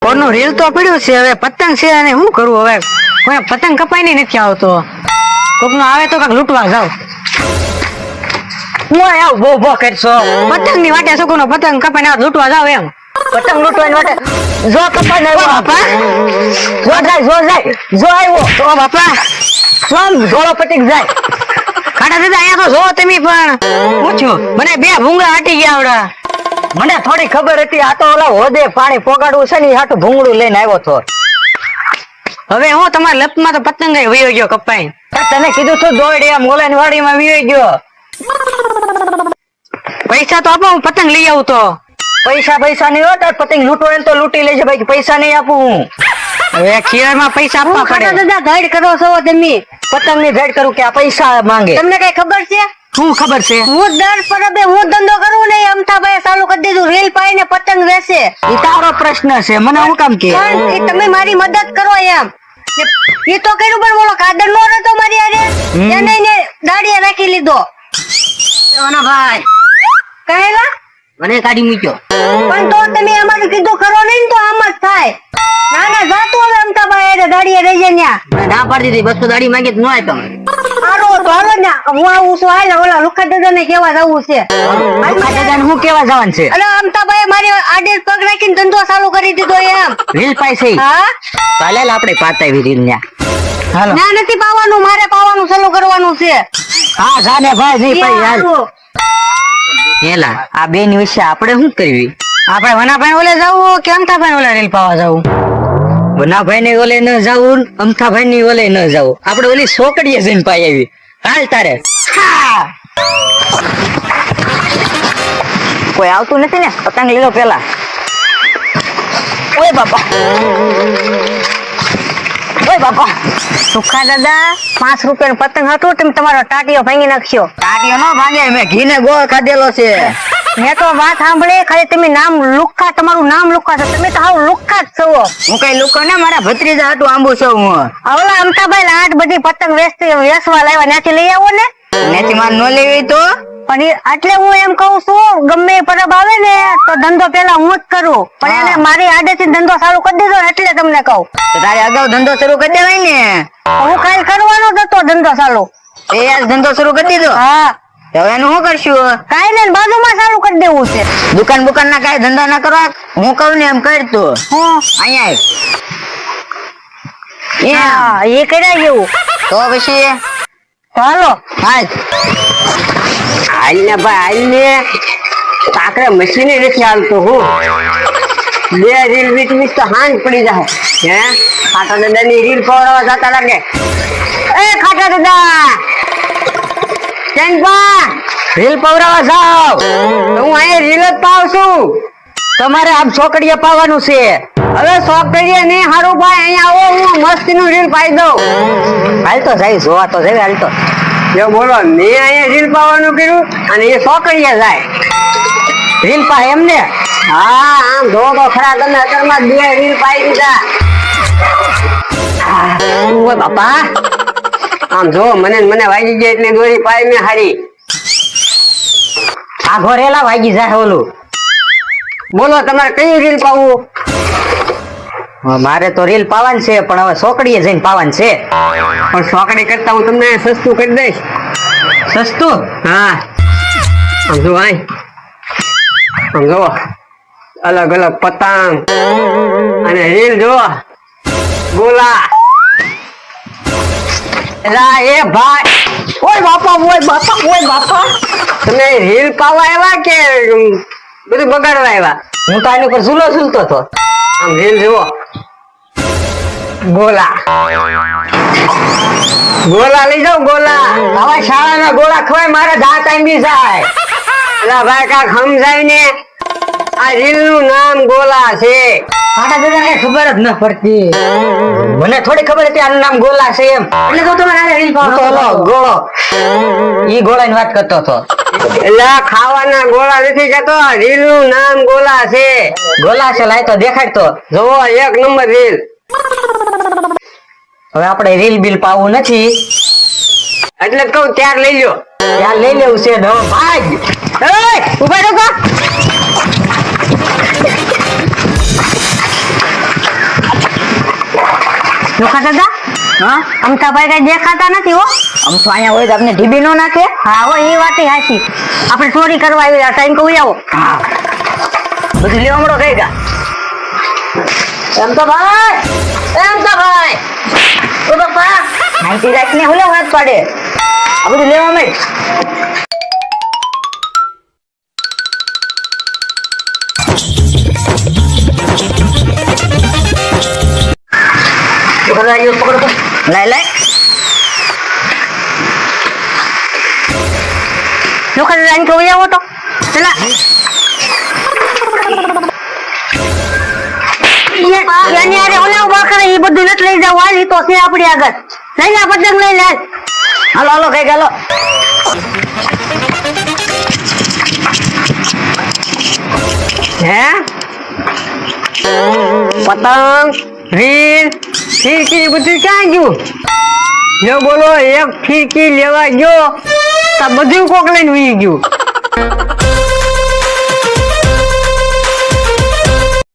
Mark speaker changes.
Speaker 1: કોનું રીલ તો પડ્યું છે, હવે પતંગ છે અને શું કરવું હવે? કોઈ પતંગ કપાઈ ને નથી આવતો. કોકનો આવે તો કાક લૂંટવા જાવ. હું આવ બો બો કરશો. પતંગ ની વાટે છોકરો પતંગ કપાઈ ને લૂંટવા જાવ એમ. પતંગ લૂંટવાની વાટે જો કપાઈ ને બાપા જો જાય જો આવ્યો તો બાપા સ્વમ ધોળો પટીક જાય. ખાટા દાદા અહીંયા તો જો તમે પણ પૂછ્યું મને બે ભૂંગળા હટી ગયા આવડા. મને થોડી ખબર હતી આ તો ઓલા હોદે પાણી પોગાડવું છે ને હાટું ભૂંગળું લઈને આવ્યો તો. હવે હું તમારા લપમાં તો પતંગ વયો ગયો કપાઈ. તને કીધું તું દોડ એમ ઓલાની વાડીમાં વયો ગયો. પૈસા તો આપો હું પતંગ લઈ આવું તો. પૈસા નહીં હોતા પતંગ લૂંટો તો લૂંટી લેજે ભાઈ, પૈસા નહીં આપું હું. હવે ખીરમાં પૈસા આપવા પડે. દાદા ગાઈડ કરો છો તમે. પતંગ ની ગાઈડ કરું કે આ પૈસા માંગે. તમને કઈ ખબર છે? શું ખબર છે? હું દર પરબે હું ધંધો કરું ને અમથાભાઈ ચાલુ કરી દીધું. રેલ પાઈને પતંગ વેચે. એ તારો પ્રશ્ન છે, મને હું કામ કે તમે મારી મદદ કરો એમ. એ તો કર્યું પણ બોલો કાદર નો રહેતો મારી આરે એને દાડીએ રાખી લીધો. ભાઈ કહેલા મને કાઢી મૂક્યો. પણ તો તમે અમારું કીધું કરો નહીં તો આમ જ થાય. ના ના જાતું હવે અમથાભાઈ એને દાડીએ રહી જાય ન્યા. ના પાડી દીધી 200 દાડી માંગી તો ન આય તમે. હાલો તો હાલો ને હું આવું છું. હાલ ઓલા લુખા દાદા ને કેવા જવું છે? લુખા દાદા ને હું કેવા જવાનું છે? અરે અમથાભાઈ મારી આડે પગ રાખીને ધંધો ચાલુ કરી દીધો એમ. રીલ પાઈ હા ચાલે આપણે પાતાવી રીલ ન્યા. હાલો ના નથી પાવાનું, મારે પાવાનું ચાલુ કરવાનું છે. હા જાને ભાઈ નહીં પાઈ હાલ. એલા આ બે ની વિશે આપણે શું કરવી? આપણે વનાભાઈ ઓલે જવું કે અમથાભાઈ ઓલે રીલ પાવા જવું? વનાભાઈ ને ઓલે ન જવું, અમથાભાઈ ની ઓલે ન જવું. આપણે ઓલી સોકડીએ જઈને પાઈ આવી. હાલ તારે. કોઈ આવતું નથી ને? પતંગ લીધો પેલા. ઓય બાપા સુખા દાદા 5 રૂપિયા પતંગ હતું, તમે તમારો ટાટિયો ભાંગી નાખ્યો. ટાટિયો નો ભાંગે, મેં ઘીને ગોળ ખાધેલો છે. મેં તો વાત સાંભળી ખાલી તમે નામ લુખા, તમારું નામ લુખા છે. તમે તો હાવ લુખા જ છો. હું કઈ લુખો ને, મારા ભત્રીજા હાટું આંબુ છું હું. ઓલા અમથાભાઈ આઠ બધી પતંગ વેચવા લાવ્યા, ત્યાંથી લઈ આવો ને. ત્યાંથી માર ન લેવી તો પણ એટલે હું એમ કઉ છું ગમે પરબ આવે ને તો ધંધો પેલા હું જ કરું. પણ એને મારી આડેથી ધંધો ચાલુ કરી દીધો એટલે તમને કહું. તારે અગાઉ ધંધો શરૂ કરી દેવાય ને. હું કાલ કરવાનો જ હતો ધંધો ચાલુ. એ આજ ધંધો શરૂ કરી દીધો? હા. હવે એનું શું કરશું? કઈ નહીં, બાજુમાં ચાલુ કરી દેવું છે. દુકાન બુકાન ના કઈ ધંધા ના કરવા, હું કહું ને એમ કર તું. અહીંયા એ કર્યા જેવું તો પછી ચાલો. હાલ ને ભાઈ હાલ ને. કાકરે મશીને નથી હાલતું. હું બે રીલ વીચ તો હાંજ પડી જાય. હે ખાટા દાદા ની રીલ પવડાવવા જતા લાગે. એ ખાટા દાદા ચંપા રીલ પવડાવવા જાવ. હું અહીંયા રીલ જ પાવ છું. તમારે આમ છોકરીએ પાવાનું છે. હવે છોકરીએ નહીં હારું ભાઈ અહીંયા આવો, હું મસ્તી નું રીલ પાઈ દઉં. હાલ તો જાય જોવા તો જાય. હાલ તો બોલો મેં અહીંયા રીલ પાવાનું કર્યું અને એ છોકરીએ જાય રીલ પા એમને. હા આમ જો તો ખરા તમે અત્યારમાં 2 રીલ પાઈ દીધા. ઓય બાપા આમ જો મને વાગી ગયા એટલે દોરી પાઈ મેં હારી. આ ઘોરેલા વાગી જાય ઓલું. બોલો તમારે કઈ રીલ પાવું? મારે તો રીલ પાવાનું છે પણ હવે સોકડીએ જઈને પાવાનું છે. પણ સોકડી કરતા હું તમને સસ્તું કરી દઈશ. સસ્તું? હા સમજો ભાઈ સમજો. અલગ અલગ પતંગ અને રીલ જો ગોલા. એ ભાઈ ઓય બાપા તમે રીલ પાવા આવ્યા કે બધું બગાડવા આવ્યા? હું તો આની ઉપર ઝૂલો ઝૂલતો હતો. આમ રીલ જુઓ. ગોલા લઈ જાઓ. ગોલા આવા શાળાના ગોળા ખવાય, મારે દાંત આંબી જાય. એલા ભાઈ કાક સમજાય ને. આ રીલ નું નામ ગોલા છે. ખાટા દાદાને ખબર જ ન પડતી. મને થોડી ખબર હતી આનું નામ ગોલા છે એમ. એટલે તો તમારે રીલ પાવતો ગોળો. ઈ ગોળાની વાત કરતો હતો. એલા ખાવાના ગોળા નથી જતો, રીલ નું નામ ગોલા છે. ગોલા છે લાય તો દેખાડતો. જોવો 1 નંબર રીલ. હવે આપણે રીલ બિલ પાવું નથી એટલે કહું ત્યાર લઈ લ્યો. ત્યાર લઈ લેવું છે ભાઈ. ઉભા રહો. લોખા દાદા
Speaker 2: હા
Speaker 1: અમથાભાઈ કઈ દેખાતા નથી હો.
Speaker 2: આમ તો અહીંયા હોય તો આપણે ઢીબી નો નાખે.
Speaker 1: હા હો, એ વાત હાચી. આપણે ચોરી કરવા આવી ટાઈમ કહું આવો.
Speaker 2: હા બધું લેવા મળો કઈ ગા. એમ તો ભાઈ ઓ બાપા માહિતી રાખીને હું લેવા હાથ પાડે. આ બધું લેવા મળે. પકડો લાય લાય.
Speaker 1: લોખા દાદા કહું આવો તો ચલા. એની આરે ઓલા ઉભા કરે એ બધું નથી લઈ જાવ. હાલ ઈ તો છે આપણી આગળ. લઈ લે પતંગ લઈ લે.
Speaker 2: હાલો હાલો કઈ ગાલો.
Speaker 1: હે પતંગ રીલ ફીરકી બધું ક્યાં ગયું? જો બોલો એક ફીરકી લેવા ગયો તો બધું કોક લઈને ઉઈ ગયું.